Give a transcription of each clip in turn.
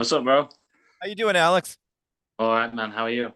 What's up, bro? How you doing, Alex? All right, man. How are you?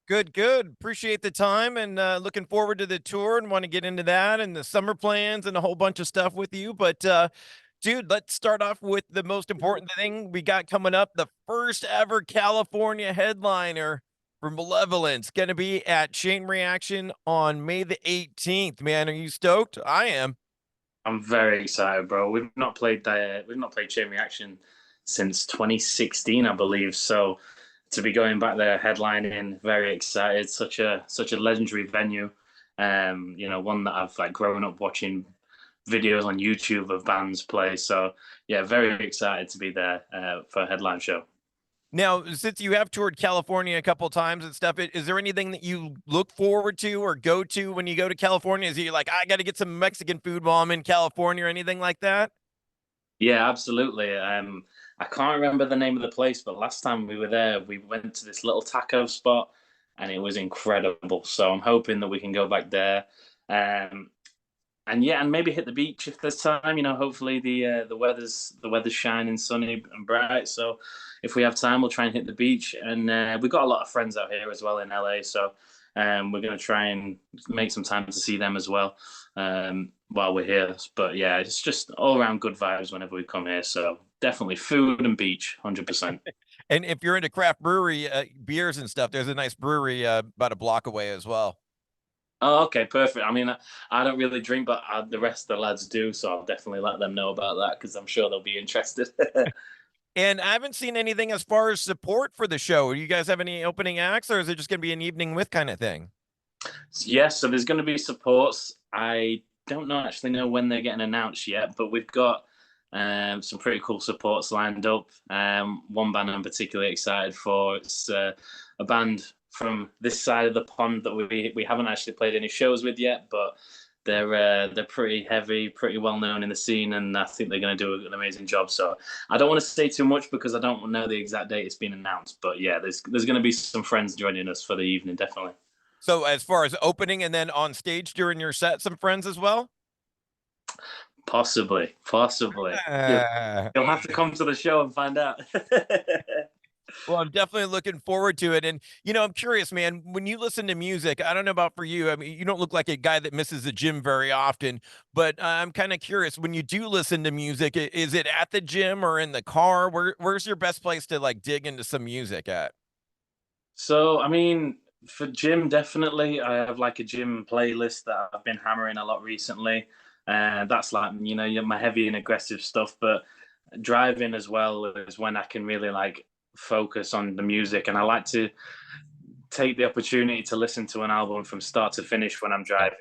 Good, good. Appreciate the time and looking forward to the tour and want to get into that and the summer plans and a whole bunch of stuff with you. But dude, let's start off with the most important thing we got coming up. The first ever California headliner for Malevolence going to be at Chain Reaction on May the 18th. Man, are you stoked? I am. I'm very excited, bro. We've not played Chain Reaction since 2016, I believe. So to be going back there headlining, very excited. Such a legendary venue. One that I've like grown up watching videos on YouTube of bands play. So yeah, very excited to be there for a headline show. Now, since you have toured California a couple times and stuff, is there anything that you look forward to or go to when you go to California? Is you like, I got to get some Mexican food while I'm in California or anything like that? Yeah, absolutely. I can't remember the name of the place, but last time we were there, we went to this little taco spot, and it was incredible. So I'm hoping that we can go back there, um, and yeah, and maybe hit the beach if there's time. Hopefully the weather's shining, sunny and bright. So if we have time, we'll try and hit the beach. And we've got a lot of friends out here as well in LA, so we're gonna try and make some time to see them as well while we're here. But yeah, it's just all around good vibes whenever we come here. So definitely food and beach, 100%. And if you're into craft brewery beers and stuff, there's a nice brewery about a block away as well. Oh, okay, perfect. I mean, I don't really drink, but the rest of the lads do, so I'll definitely let them know about that because I'm sure they'll be interested. And I haven't seen anything as far as support for the show. Do you guys have any opening acts, or is it just going to be an evening with kind of thing? Yes, so there's going to be supports. I don't actually know when they're getting announced yet, but we've got some pretty cool supports lined up. One band I'm particularly excited for. It's a band from this side of the pond that we haven't actually played any shows with yet, but they're pretty heavy, pretty well known in the scene, and I think they're going to do an amazing job. So I don't want to say too much because I don't know the exact date it's been announced, but yeah, there's going to be some friends joining us for the evening, definitely. So, as far as opening and then on stage during your set, some friends as well? Possibly, possibly. You'll, Uh, you'll have to come to the show and find out. Well, I'm definitely looking forward to it. And, I'm curious, man, when you listen to music, I don't know about for you. I mean, you don't look like a guy that misses the gym very often, but I'm kind of curious when you do listen to music, is it at the gym or in the car? Where's your best place to like dig into some music at? So, I mean, for gym, definitely, I have like a gym playlist that I've been hammering a lot recently. That's like, my heavy and aggressive stuff. But driving as well is when I can really like focus on the music. And I like to take the opportunity to listen to an album from start to finish when I'm driving.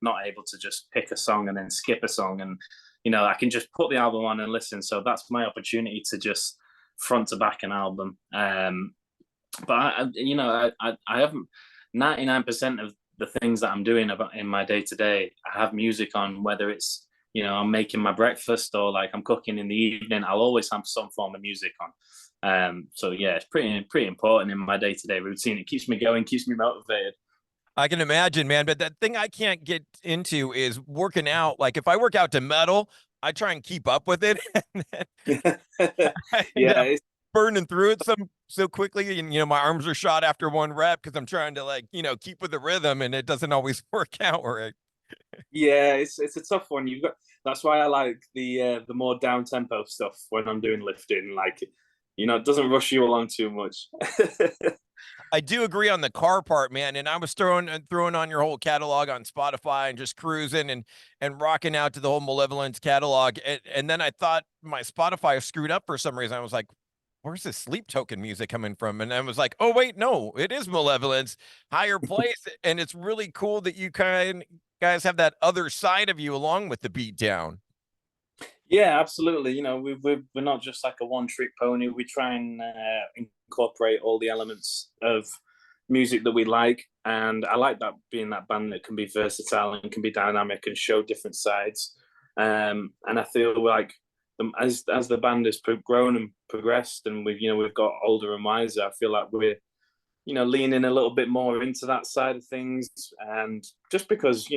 Not able to just pick a song and then skip a song, and I can just put the album on and listen. So that's my opportunity to just front to back an album. But I haven't 99% of the things that I'm doing about in my day to day. I have music on, whether it's I'm making my breakfast or like I'm cooking in the evening. I'll always have some form of music on. So yeah, it's pretty important in my day to day routine. It keeps me going, keeps me motivated. I can imagine, man. But that thing I can't get into is working out. Like if I work out to metal, I try and keep up with it, and then I end Yeah, up burning through it so quickly. And my arms are shot after one rep because I'm trying to like keep with the rhythm, and it doesn't always work out right. yeah, it's a tough one. You've got That's why I like the more down tempo stuff when I'm doing lifting. Like, it doesn't rush you along too much. I do agree on the car part, man. And I was throwing on your whole catalog on Spotify and just cruising and rocking out to the whole Malevolence catalog. And then I thought my Spotify screwed up for some reason. I was like, where's this sleep token music coming from? And I was like, oh wait, no, it is Malevolence, higher place. And it's really cool that you guys have that other side of you along with the beat down. Yeah, absolutely. We're not just like a one trick pony. We try and incorporate all the elements of music that we like. And I like that being that band that can be versatile and can be dynamic and show different sides. And I feel like as the band has grown and progressed, and we've got older and wiser, I feel like we're leaning a little bit more into that side of things. And just because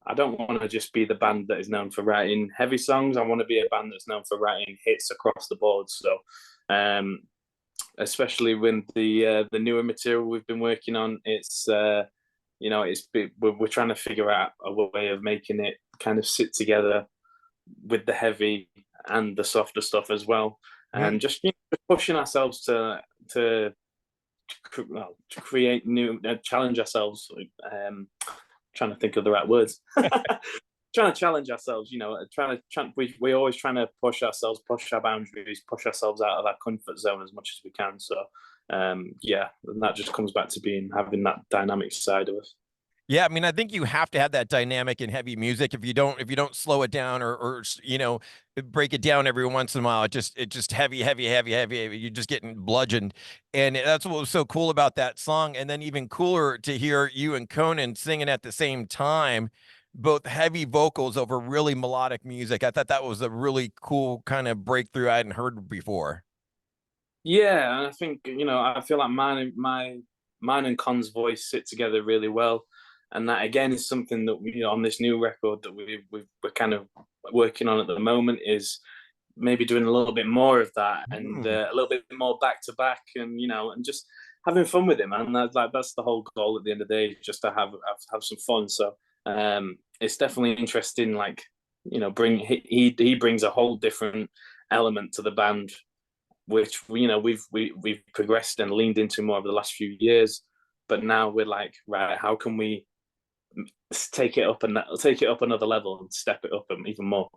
I don't want to just be the band that is known for writing heavy songs. I want to be a band that's known for writing hits across the board. So Especially with the newer material we've been working on. It's we're trying to figure out a way of making it kind of sit together with the heavy and the softer stuff as well, and just pushing ourselves to create new, challenge ourselves. Trying to think of the right words. Trying to challenge ourselves, we always trying to push ourselves, push our boundaries, push ourselves out of our comfort zone as much as we can. So and that just comes back to having that dynamic side of us. Yeah, I mean, I think you have to have that dynamic in heavy music. If you don't slow it down or break it down every once in a while, it just heavy, heavy, heavy, heavy, heavy. You're just getting bludgeoned, and that's what was so cool about that song. And then even cooler to hear you and Conan singing at the same time, both heavy vocals over really melodic music. I thought that was a really cool kind of breakthrough I hadn't heard before. Yeah, and I think I feel like mine and Con's voice sit together really well, and that again is something that on this new record that we're kind of working on at the moment, is maybe doing a little bit more of that, and a little bit more back to back, and and just having fun with him. And that's the whole goal at the end of the day, just to have some fun. So it's definitely interesting. Like he brings a whole different element to the band, which we've progressed and leaned into more over the last few years. But now we're like, right, how can we take it up another level and step it up even more?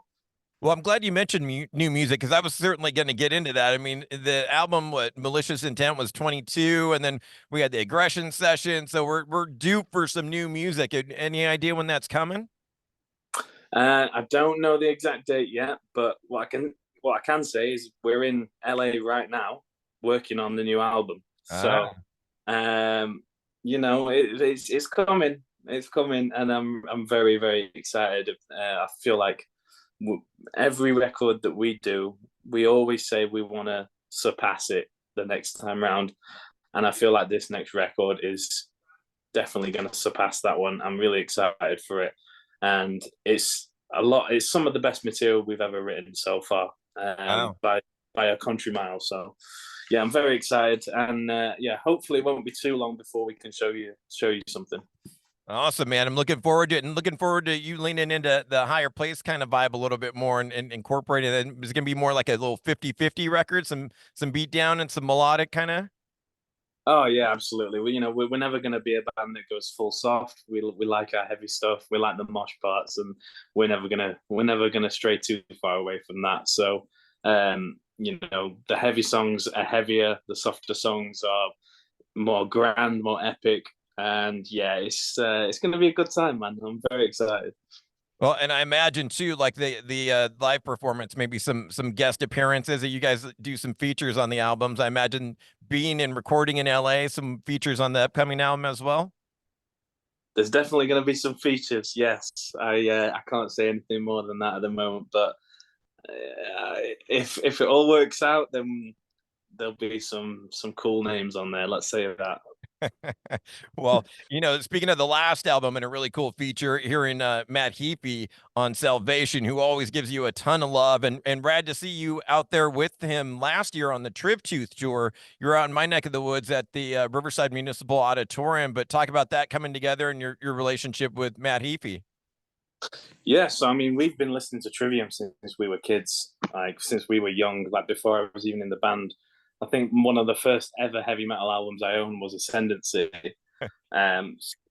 Well, I'm glad you mentioned new music, because I was certainly going to get into that. I mean, the album, what Malicious Intent, was 22, and then we had the Aggression Session, so we're due for some new music. Any idea when that's coming? I don't know the exact date yet, but what I can say is we're in LA right now working on the new album. So, it's coming. It's coming, and I'm very, very excited. I feel like every record that we do, we always say we want to surpass it the next time round, and I feel like this next record is definitely going to surpass that one. I'm really excited for it, and it's some of the best material we've ever written so far, by a country mile. So yeah, I'm very excited, and hopefully it won't be too long before we can show you something. Awesome, man. I'm looking forward to it, and looking forward to you leaning into the higher place kind of vibe a little bit more, and incorporating it. It's going to be more like a little 50-50 record, some beatdown and some melodic kind of. Oh yeah, absolutely. We're never going to be a band that goes full soft. We like our heavy stuff. We like the mosh parts, and we're never gonna stray too far away from that. So, the heavy songs are heavier. The softer songs are more grand, more epic. And yeah, it's going to be a good time, man. I'm very excited. Well, and I imagine too, like the live performance, maybe some guest appearances that you guys do, some features on the albums. I imagine being and recording in LA, some features on the upcoming album as well. There's definitely going to be some features. Yes, I can't say anything more than that at the moment. But if it all works out, then there'll be some cool names on there. Let's say that. Well, speaking of the last album, and a really cool feature, hearing Matt Heafy on Salvation, who always gives you a ton of love, and rad to see you out there with him last year on the Triv-Tooth tour. You're out in my neck of the woods at the Riverside Municipal Auditorium, but talk about that coming together and your relationship with Matt Heafy. Yeah, so I mean, we've been listening to Trivium since we were kids, like since we were young, like before I was even in the band. I think one of the first ever heavy metal albums I owned was Ascendancy.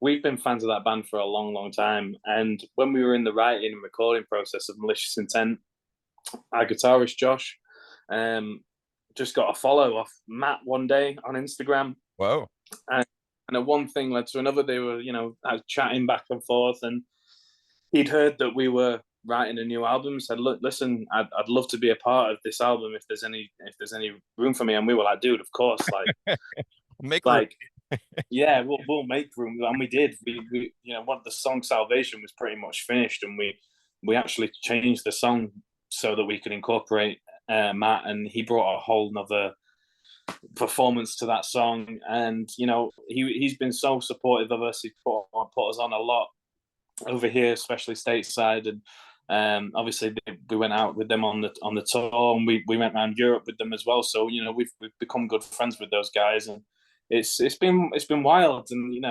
We've been fans of that band for a long, long time. And when we were in the writing and recording process of Malicious Intent, our guitarist Josh just got a follow off Matt one day on Instagram. Whoa. And one thing led to another. They were, chatting back and forth, and he'd heard that we were writing a new album. Said, "Look, listen, I'd love to be a part of this album if there's any room for me." And we were like, "Dude, of course!" Make like, yeah, we'll make room, and we did. We what the song Salvation was pretty much finished, and we actually changed the song so that we could incorporate Matt, and he brought a whole nother performance to that song. And he's been so supportive of us. He put us on a lot over here, especially stateside, and Obviously, we went out with them on the tour, and we went around Europe with them as well. So we've become good friends with those guys, and it's been wild, and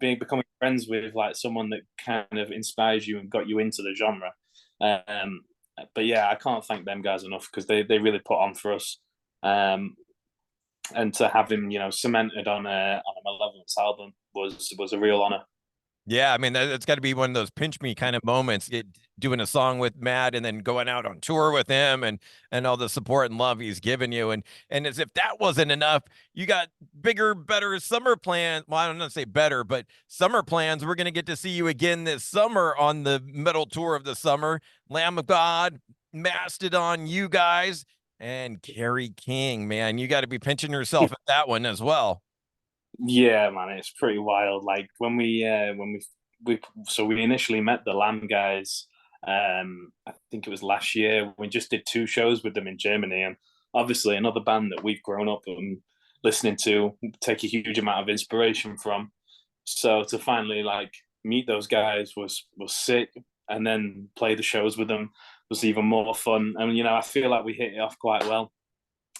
becoming friends with like someone that kind of inspires you and got you into the genre. But yeah, I can't thank them guys enough because they really put on for us. And to have him, cemented on a Malevolence album was a real honor. Yeah, I mean that's got to be one of those pinch me kind of moments. Doing a song with Matt and then going out on tour with him and all the support and love he's given you. And as if that wasn't enough, you got bigger, better summer plans. Well, I don't know say better, but summer plans. We're gonna get to see you again this summer on the metal tour of the summer. Lamb of God, Mastodon, you guys, and Kerry King. Man, you got to be pinching yourself at that one as well. Yeah, man, it's pretty wild. Like when we initially met the Lamb guys, I think it was last year. We just did 2 shows with them in Germany, and obviously another band that we've grown up and listening to, take a huge amount of inspiration from. So to finally like meet those guys was sick, and then play the shows with them was even more fun. And I feel like we hit it off quite well.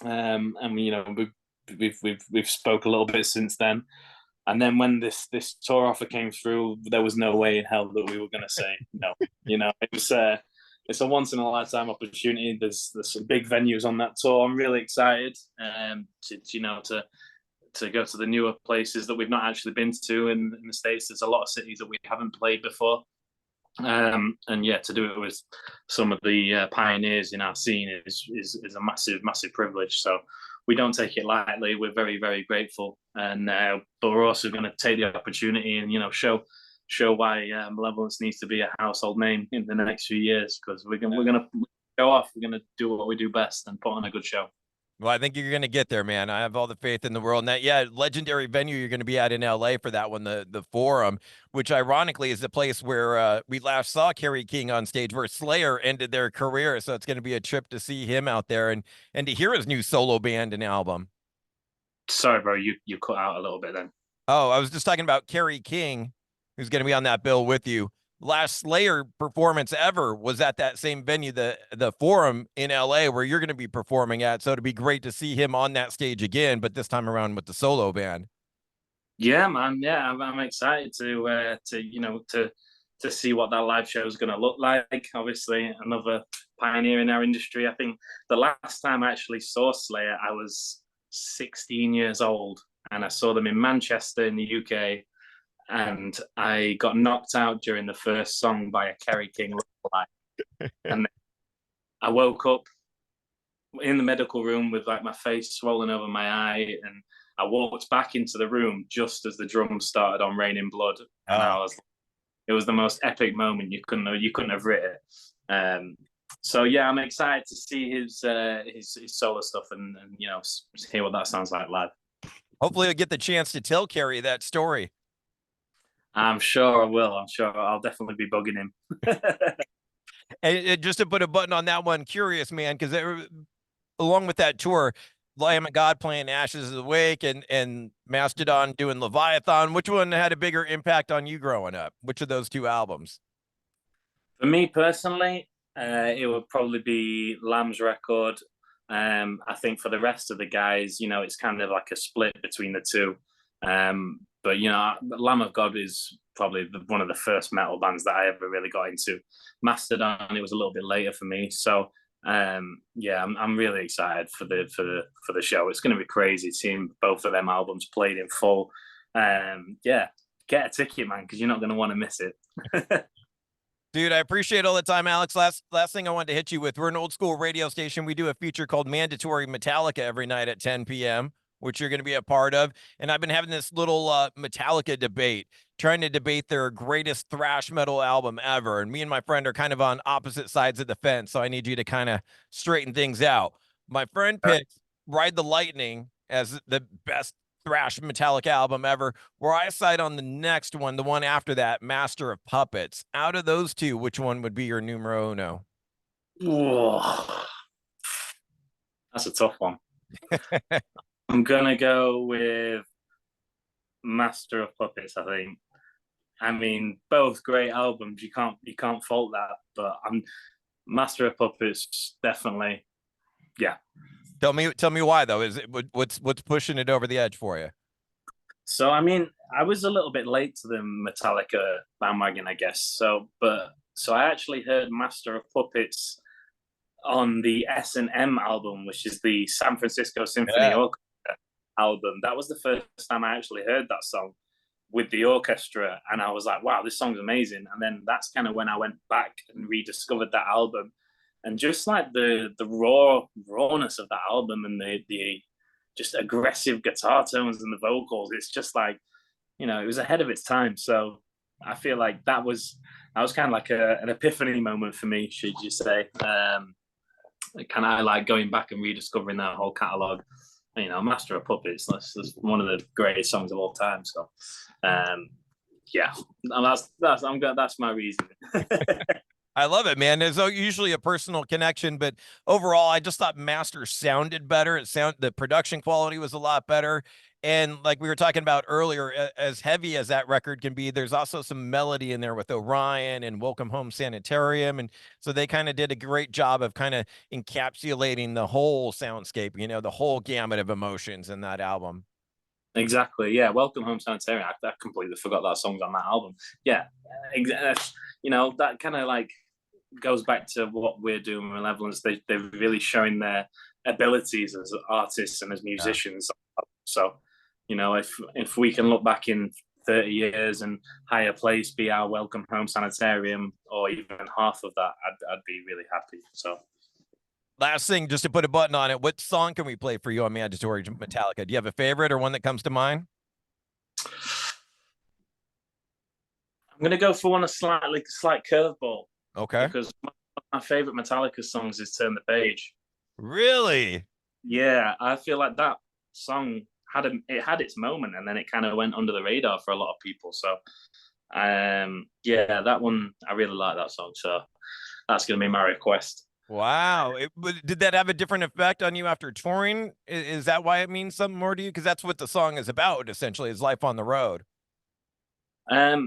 And we've spoke a little bit since then. And then when this tour offer came through, there was no way in hell that we were going to say no. It was it's a once in a lifetime opportunity. There's some big venues on that tour. I'm really excited to go to the newer places that we've not actually been to in the States. There's a lot of cities that we haven't played before. And yeah, to do it with some of the pioneers in our scene is a massive privilege. So we don't take it lightly. We're very, very grateful, and but we're also going to take the opportunity and show why Malevolence needs to be a household name in the next few years, because we're gonna go off. We're gonna do what we do best and put on a good show. Well, I think you're going to get there, man. I have all the faith in the world. And that, yeah, legendary venue you're going to be at in LA for that one, the Forum, which ironically is the place where we last saw Kerry King on stage, where Slayer ended their career. So it's going to be a trip to see him out there and to hear his new solo band and album. Sorry, bro, you cut out a little bit then. Oh, I was just talking about Kerry King, who's going to be on that bill with you. Last Slayer performance ever was at that same venue, the Forum in LA, where you're going to be performing at. So it'd be great to see him on that stage again, but this time around with the solo band. Yeah, man. Yeah, I'm excited to see what that live show is going to look like. Obviously, another pioneer in our industry. I think the last time I actually saw Slayer, I was 16 years old, and I saw them in Manchester in the UK, and I got knocked out during the first song by a Kerry King lookalike. And I woke up in the medical room with like my face swollen over my eye, and I walked back into the room just as the drums started on Rain in Blood, and it was the most epic moment. You couldn't have written it. So yeah, I'm excited to see his solo stuff and hear what that sounds like live. Hopefully, you'll get the chance to tell Kerry that story. I'm sure I will. I'm sure I'll definitely be bugging him. And just to put a button on that one, curious, man, because along with that tour, Lamb of God playing Ashes of the Wake and Mastodon doing Leviathan, which one had a bigger impact on you growing up? Which of those 2 albums? For me personally, it would probably be Lamb's record. I think for the rest of the guys, it's kind of like a split between the 2. But Lamb of God is probably one of the first metal bands that I ever really got into. Mastodon, it was a little bit later for me. So yeah, I'm really excited for the show. It's going to be crazy seeing both of them albums played in full. Yeah, get a ticket, man, because you're not going to want to miss it. Dude, I appreciate all the time, Alex. Last thing I wanted to hit you with, we're an old school radio station. We do a feature called Mandatory Metallica every night at 10 p.m., which you're going to be a part of. And I've been having this little Metallica debate, trying to debate their greatest thrash metal album ever. And me and my friend are kind of on opposite sides of the fence, so I need you to kind of straighten things out. My friend picked Ride the Lightning as the best thrash Metallica album ever, where I side on the next one, the one after that, Master of Puppets. Out of those 2, which one would be your numero uno? Whoa. That's a tough one. I'm gonna go with Master of Puppets, I think. I mean, both great albums. You can't fault that. But I'm Master of Puppets definitely. Yeah. Tell me why though. Is it what's pushing it over the edge for you? So I mean, I was a little bit late to the Metallica bandwagon, I guess. So I actually heard Master of Puppets on the S&M album, which is the San Francisco Symphony Yeah. Orchestra album. That was the first time I actually heard that song with the orchestra, and I was like, wow, this song's amazing. And then that's kind of when I went back and rediscovered that album, and just like the rawness of that album, and the just aggressive guitar tones and the vocals, it's just like, it was ahead of its time. So I feel like that was kind of like an epiphany moment for me, should you say. Kind of like going back and rediscovering that whole catalog. Master of Puppets, that's one of the greatest songs of all time. So yeah, and that's my reason. I love it, man. There's usually a personal connection, but overall, I just thought Master sounded better. The production quality was a lot better. And like we were talking about earlier, as heavy as that record can be, there's also some melody in there with Orion and Welcome Home Sanitarium. And so they kind of did a great job of kind of encapsulating the whole soundscape, the whole gamut of emotions in that album. Exactly. Yeah. Welcome Home Sanitarium. I completely forgot that song's on that album. Yeah. That kind of like goes back to what we're doing with Malevolence. They're really showing their abilities as artists and as musicians. Yeah. So, if we can look back in 30 years and Higher Place be our Welcome Home Sanitarium, or even half of that, I'd be really happy. So. Last thing, just to put a button on it, what song can we play for you on Mandatory Metallica? Do you have a favorite or one that comes to mind? I'm going to go for a slight curveball. Okay. Because my favorite Metallica songs is Turn the Page. Really? Yeah, I feel like that song had its moment, and then it kind of went under the radar for a lot of people. So, yeah, that one, I really like that song. So that's going to be my request. Wow. Did that have a different effect on you after touring? Is that why it means something more to you? Because that's what the song is about, essentially, is life on the road.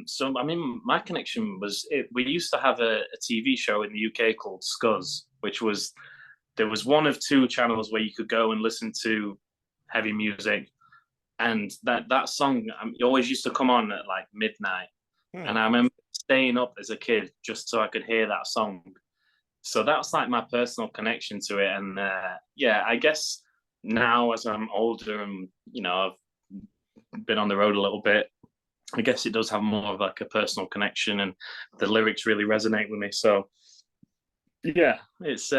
So I mean, my connection was we used to have a TV show in the UK called Scuzz, there was one of two channels where you could go and listen to heavy music, and that song it always used to come on at like midnight, and I remember staying up as a kid just so I could hear that song. So that's like my personal connection to it, and yeah, I guess now as I'm older and I've been on the road a little bit, I guess it does have more of like a personal connection, and the lyrics really resonate with me. So yeah, it's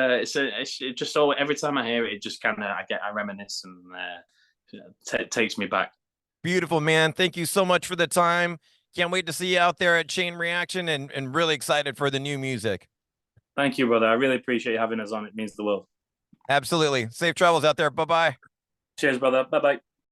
just all every time I hear it, it just kind of I reminisce, and takes me back. Beautiful, man. Thank you so much for the time. Can't wait to see you out there at Chain Reaction, and really excited for the new music. Thank you, brother. I really appreciate you having us on. It means the world. Absolutely. Safe travels out there. Bye-bye. Cheers, brother. Bye-bye.